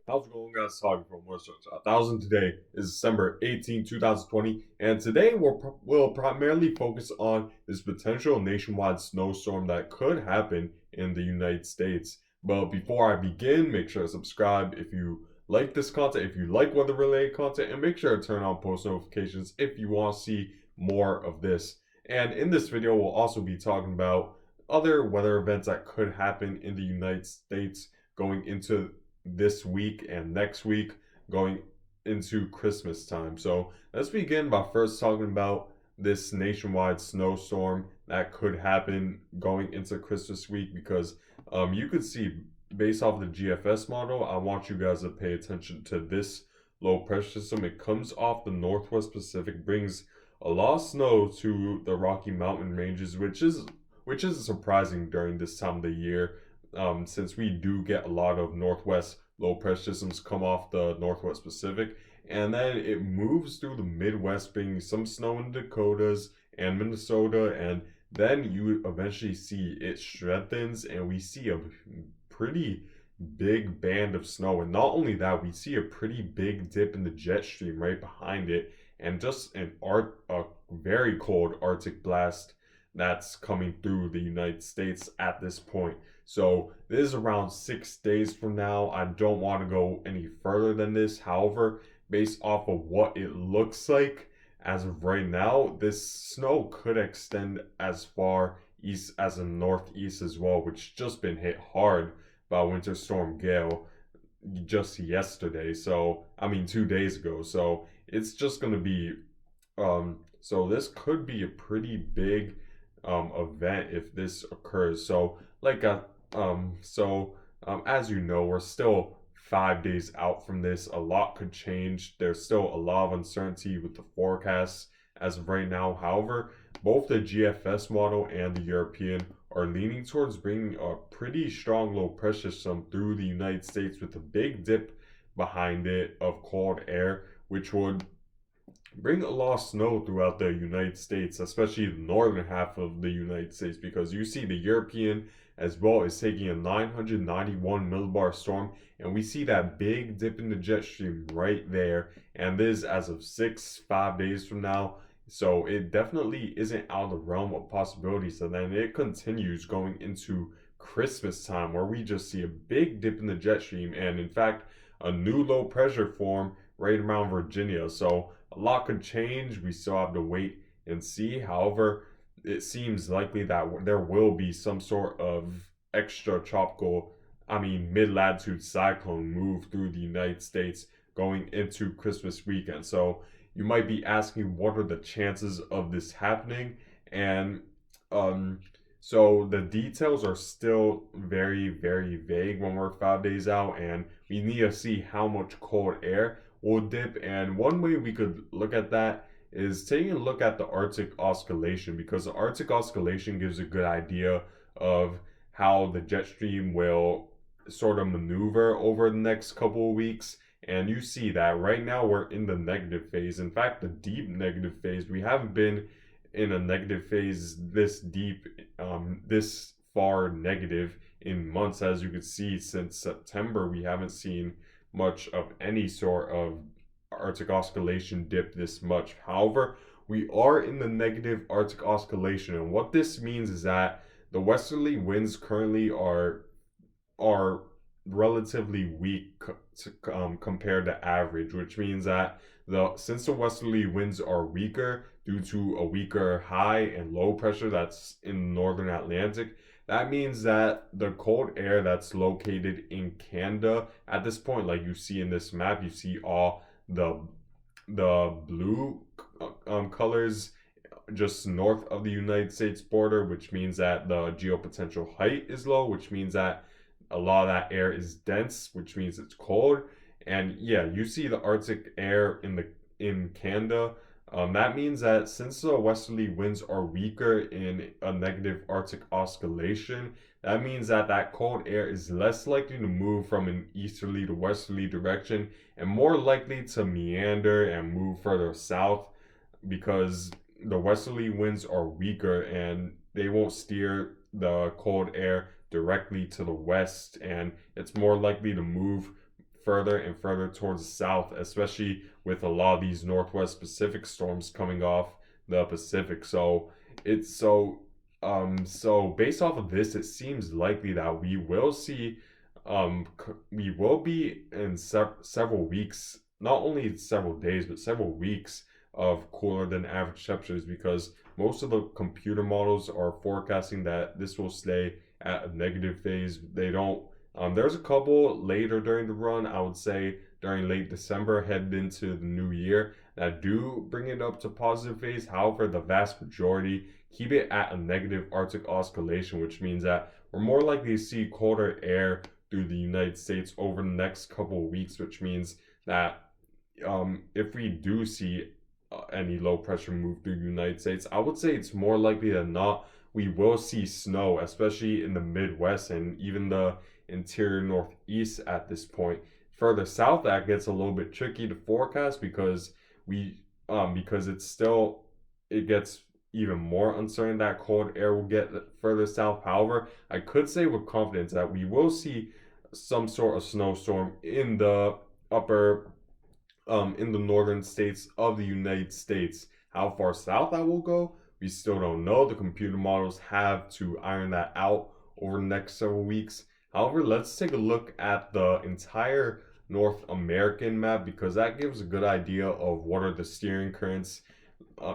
How's it going, guys? Talking from Westchester 1000. Today is December 18, 2020, and today we'll primarily focus on this potential nationwide snowstorm that could happen in the United States. But before I begin, make sure to subscribe if you like this content, if you like weather-related content, and make sure to turn on post notifications if you want to see more of this. And in this video, we'll also be talking about other weather events that could happen in the United States going into this week and next week going into Christmas time. So let's begin by first talking about this nationwide snowstorm that could happen going into Christmas week because you could see based off the GFS model, I want you guys to pay attention to this low pressure system. It comes off the Northwest Pacific, brings a lot of snow to the Rocky Mountain ranges, which is surprising during this time of the year since we do get a lot of northwest low pressure systems come off the Northwest Pacific, and then it moves through the Midwest, bringing some snow in the Dakotas and Minnesota, and then you eventually see it strengthens, and we see a pretty big band of snow. And not only that, we see a pretty big dip in the jet stream right behind it, and just a very cold Arctic blast that's coming through the United States at this point. So this is around 6 days from now. I don't want to go any further than this. However, based off of what it looks like as of right now, this snow could extend as far east as the northeast as well, which just been hit hard by Winter Storm Gale just yesterday. So, I mean, 2 days ago. So it's just going to be, so this could be a pretty big event if this occurs. So, as you know, we're still 5 days out from this. A lot could change. There's still a lot of uncertainty with the forecasts as of right now. However, both the GFS model and the European are leaning towards bringing a pretty strong low pressure system through the United States with a big dip behind it of cold air, which would bring a lot of snow throughout the United States, especially the northern half of the United States, because you see the European as well is taking a 991 millibar storm, and we see that big dip in the jet stream right there, and this is as of 5 days from now. So it definitely isn't out of the realm of possibilities. So then it continues going into Christmas time where we just see a big dip in the jet stream, and in fact a new low pressure form right around Virginia. So a lot could change. We still have to wait and see. However, it seems likely that there will be some sort of extra tropical, mid-latitude cyclone move through the United States going into Christmas weekend. So you might be asking, what are the chances of this happening? And so the details are still very, very vague when we're 5 days out, and we need to see how much cold air will dip. And one way we could look at that is taking a look at the Arctic oscillation, because the Arctic oscillation gives a good idea of how the jet stream will sort of maneuver over the next couple of weeks. And you see that right now we're in the negative phase. In fact, the deep negative phase. We haven't been in a negative phase this deep, this far negative in months. As you can see, since September, we haven't seen much of any sort of Arctic oscillation dip this much. However, we are in the negative Arctic oscillation, and what this means is that the westerly winds currently are relatively weak compared to average, which means that since the westerly winds are weaker due to a weaker high and low pressure that's in the northern Atlantic, that means that the cold air that's located in Canada at this point, like you see in this map, you see all the blue colors just north of the United States border, which means that the geopotential height is low, which means that a lot of that air is dense, which means it's cold. And yeah, you see the Arctic air in Canada. That means that since the westerly winds are weaker in a negative Arctic oscillation, that means that that cold air is less likely to move from an easterly to westerly direction and more likely to meander and move further south, because the westerly winds are weaker and they won't steer the cold air directly to the west, and it's more likely to move further and further towards the south, especially with a lot of these northwest Pacific storms coming off the Pacific. So based off of this, it seems likely that we will see we will be in several weeks, not only several days but several weeks of cooler than average temperatures, because most of the computer models are forecasting that this will stay at a negative phase. They don't. There's a couple later during the run, I would say during late December, headed into the new year, that do bring it up to positive phase. However, the vast majority keep it at a negative Arctic oscillation, which means that we're more likely to see colder air through the United States over the next couple of weeks, which means that if we do see any low pressure move through the United States, I would say it's more likely than not we will see snow, especially in the Midwest and even the interior Northeast at this point. Further south, that gets a little bit tricky to forecast because because it gets even more uncertain that cold air will get further south. However, I could say with confidence that we will see some sort of snowstorm in the upper in the northern states of the United States. How far south that will go, we still don't know. The computer models have to iron that out over the next several weeks. However, let's take a look at the entire North American map, because that gives a good idea of what are the steering currents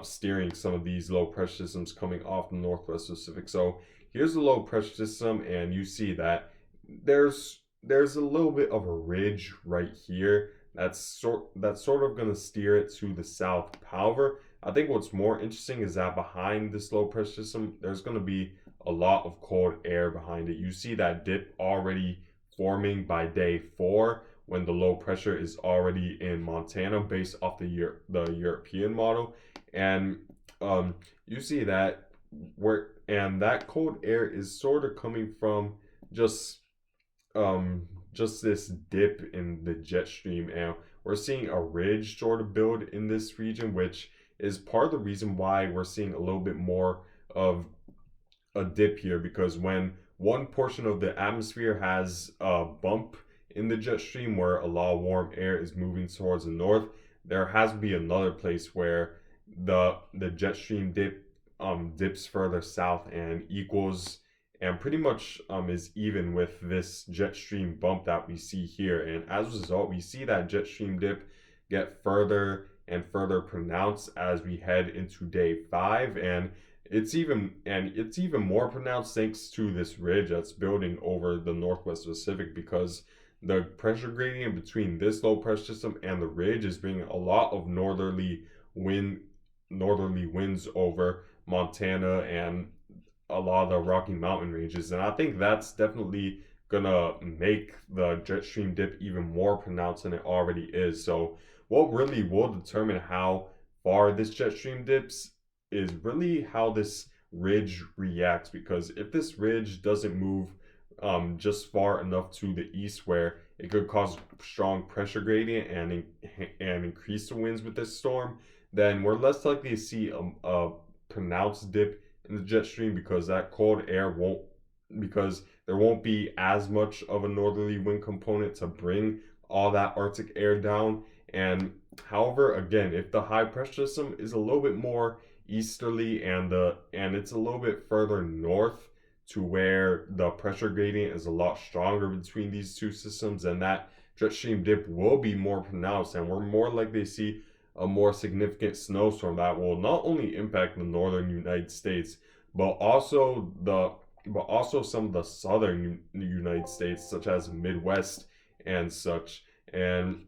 steering some of these low pressure systems coming off the Northwest Pacific. So here's the low pressure system, and you see that there's a little bit of a ridge right here that's sort of going to steer it to the south. However, I think what's more interesting is that behind this low pressure system, there's going to be a lot of cold air behind it. You see that dip already forming by day 4 when the low pressure is already in Montana based off the European model. And you see that that cold air is sort of coming from just this dip in the jet stream, and we're seeing a ridge sort of build in this region, which is part of the reason why we're seeing a little bit more of a dip here, because when one portion of the atmosphere has a bump in the jet stream where a lot of warm air is moving towards the north, there has to be another place where the jet stream dips further south and equals and pretty much is even with this jet stream bump that we see here. And as a result, we see that jet stream dip get further and further pronounced as we head into day 5, and it's even more pronounced thanks to this ridge that's building over the Northwest Pacific, because the pressure gradient between this low pressure system and the ridge is bringing a lot of northerly winds over Montana and a lot of the Rocky Mountain ranges. And I think that's definitely gonna make the jet stream dip even more pronounced than it already is. So what really will determine how far this jet stream dips is really how this ridge reacts, because if this ridge doesn't move just far enough to the east where it could cause strong pressure gradient and increase the winds with this storm, then we're less likely to see a pronounced dip in the jet stream, because that cold air because there won't be as much of a northerly wind component to bring all that Arctic air down. And however, again, if the high pressure system is a little bit more easterly and it's a little bit further north to where the pressure gradient is a lot stronger between these two systems, and that jet stream dip will be more pronounced, and we're more likely to see a more significant snowstorm that will not only impact the northern United States, but also some of the southern United States, such as Midwest and such. And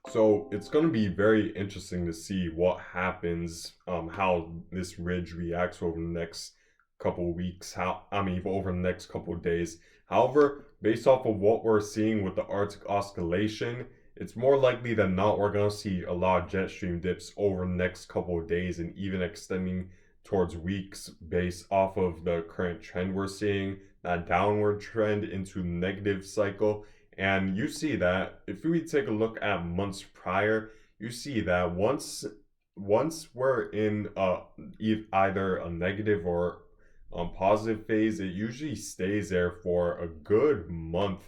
so it's going to be very interesting to see what happens, how this ridge reacts over the next couple weeks, over the next couple of days. However, based off of what we're seeing with the Arctic oscillation, it's more likely than not we're going to see a lot of jet stream dips over the next couple of days, and even extending towards weeks based off of the current trend we're seeing, that downward trend into negative cycle. And you see that if we take a look at months prior, you see that once we're in either a negative or positive phase, it usually stays there for a good month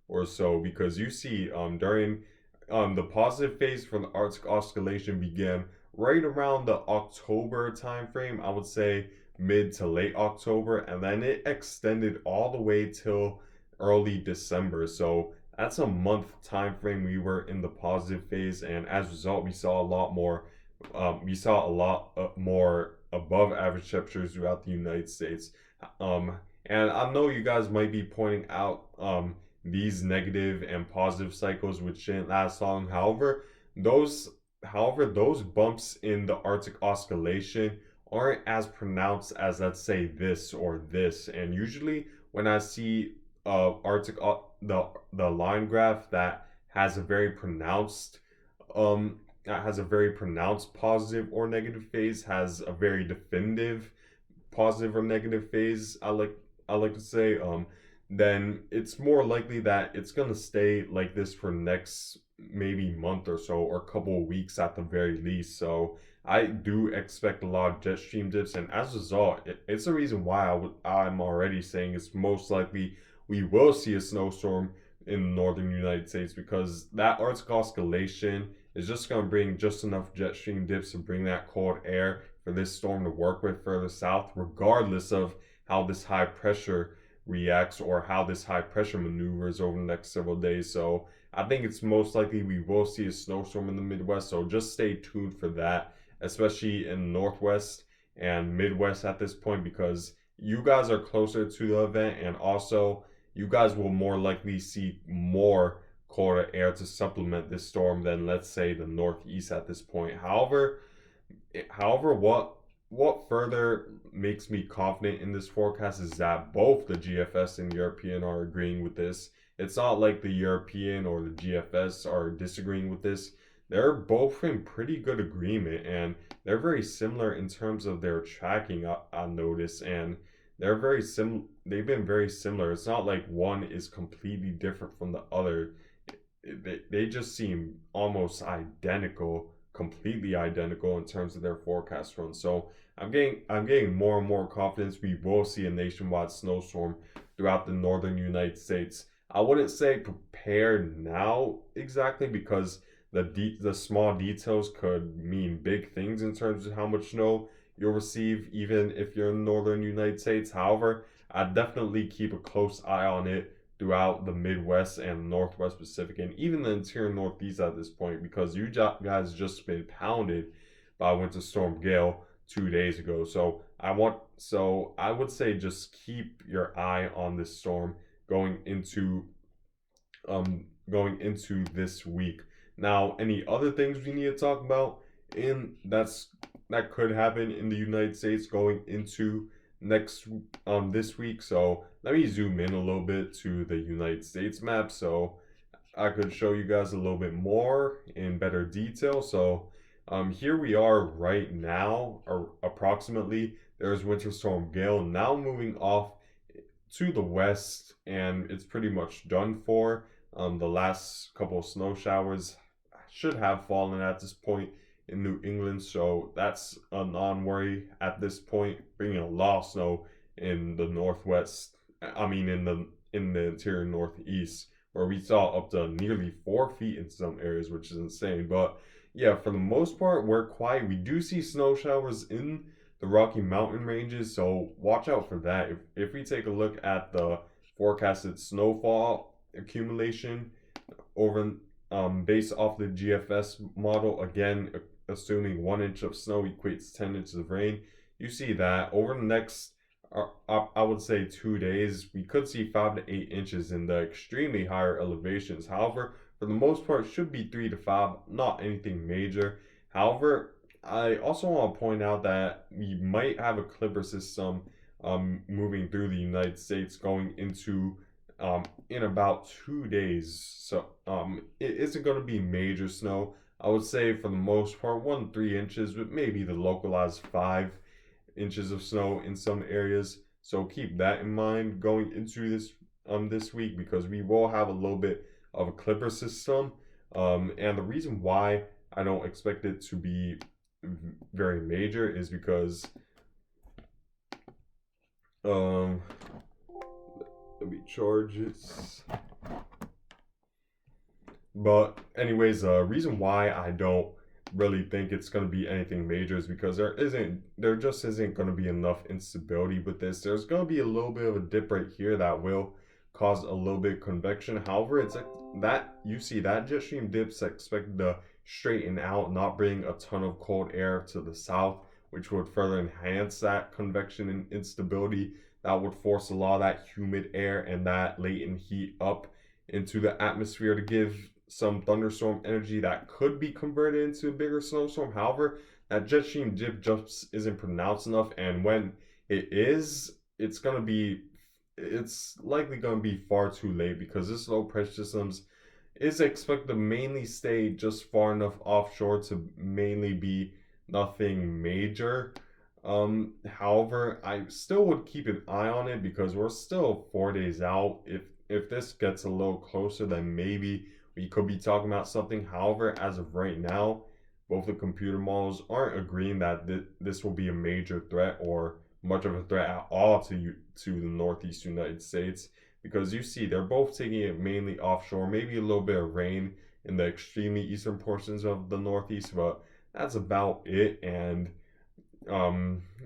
or so, because you see during the positive phase for the Arctic oscillation began right around the October time frame, I would say mid to late October, and then it extended all the way till early December. So that's a month time frame we were in the positive phase, and as a result, we saw a lot more. More above average temperatures throughout the United States. And I know you guys might be pointing out these negative and positive cycles which didn't last long. Those those bumps in the Arctic oscillation aren't as pronounced as, let's say, this or this. And usually when I see the line graph that has a very pronounced positive or negative phase, has a very definitive positive or negative phase, I like to say, then it's more likely that it's gonna stay like this for next maybe month or so, or a couple of weeks at the very least. So I do expect a lot of jet stream dips, and as a result, it's the reason why I'm already saying it's most likely we will see a snowstorm in the northern United States, because that Arctic oscillation is just going to bring just enough jet stream dips to bring that cold air for this storm to work with further south, regardless of how this high pressure reacts or how this high pressure maneuvers over the next several days. So I think it's most likely we will see a snowstorm in the Midwest. So just stay tuned for that, especially in the Northwest and Midwest at this point, because you guys are closer to the event, and also you guys will more likely see more colder air to supplement this storm than, let's say, the Northeast at this point. However, what further makes me confident in this forecast is that both the GFS and European are agreeing with this. It's not like the European or the GFS are disagreeing with this. They're both in pretty good agreement, and they're very similar in terms of their tracking, I notice, and they've been very similar. It's not like one is completely different from the other. They just seem almost identical, completely identical in terms of their forecast runs. So I'm getting more and more confidence we will see a nationwide snowstorm throughout the northern United States. I wouldn't say prepare now exactly, because the small details could mean big things in terms of how much snow you'll receive, even if you're in the northern United States. However, I definitely keep a close eye on it throughout the Midwest and Northwest Pacific, and even the interior Northeast at this point, because you guys just been pounded by Winter Storm Gale 2 days ago. So I would say just keep your eye on this storm going into this week. Now, any other things we need to talk about that could happen in the United States going into next this week. So let me zoom in a little bit to the United States map so I could show you guys a little bit more in better detail. So here we are right now, or approximately. There's Winter Storm Gale now moving off to the west, and it's pretty much done for. The last couple of snow showers should have fallen at this point in New England, so that's a non-worry at this point. Bringing a lot of snow in the northwest, I mean in the interior northeast, where we saw up to nearly 4 feet in some areas, which is insane. But yeah, for the most part, we're quiet. We do see snow showers in the Rocky Mountain ranges, so watch out for that. If we take a look at the forecasted snowfall accumulation over based off the GFS model, again assuming 1 inch of snow equates 10 inches of rain, you see that over the next I would say 2 days we could see 5 to 8 inches in the extremely higher elevations. However, for the most part, should be 3 to 5, not anything major. However, I also want to point out that we might have a clipper system moving through the United States going into in about 2 days. So it isn't going to be major snow. I would say for the most part 1 to 3 inches, but maybe the localized 5 inches of snow in some areas. So keep that in mind going into this week, because we will have a little bit of a clipper system. And the reason why I don't expect it to be very major is because let me charge it. But anyways, the reason why I don't really think it's going to be anything major is because there just isn't going to be enough instability with this. There's going to be a little bit of a dip right here that will cause a little bit of convection. However, it's like that you see that jet stream dips expected to straighten out, not bring a ton of cold air to the south, which would further enhance that convection and instability. That would force a lot of that humid air and that latent heat up into the atmosphere to give some thunderstorm energy that could be converted into a bigger snowstorm. However, that jet stream dip just isn't pronounced enough, and when it is, it's likely gonna be far too late because this low pressure systems is expected to mainly stay just far enough offshore to mainly be nothing major. However, I still would keep an eye on it because we're still 4 days out. If this gets a little closer, then maybe we could be talking about something. However, as of right now, both the computer models aren't agreeing that this will be a major threat or much of a threat at all to the northeast United States because you see they're both taking it mainly offshore, maybe a little bit of rain in the extremely eastern portions of the northeast, but that's about it. And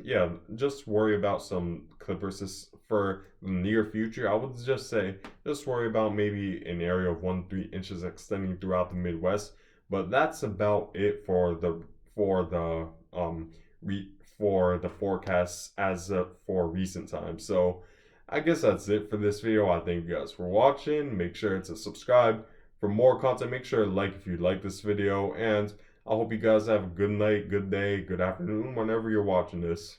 yeah, just worry about some clippers for the near future. I would just say just worry about maybe an area of 1 3 inches extending throughout the Midwest. But that's about it for the re, for the forecasts as for recent times. So I guess that's it for this video. I thank you guys for watching. Make sure to subscribe for more content. Make sure to like if you like this video, and I hope you guys have a good night, good day, good afternoon whenever you're watching this.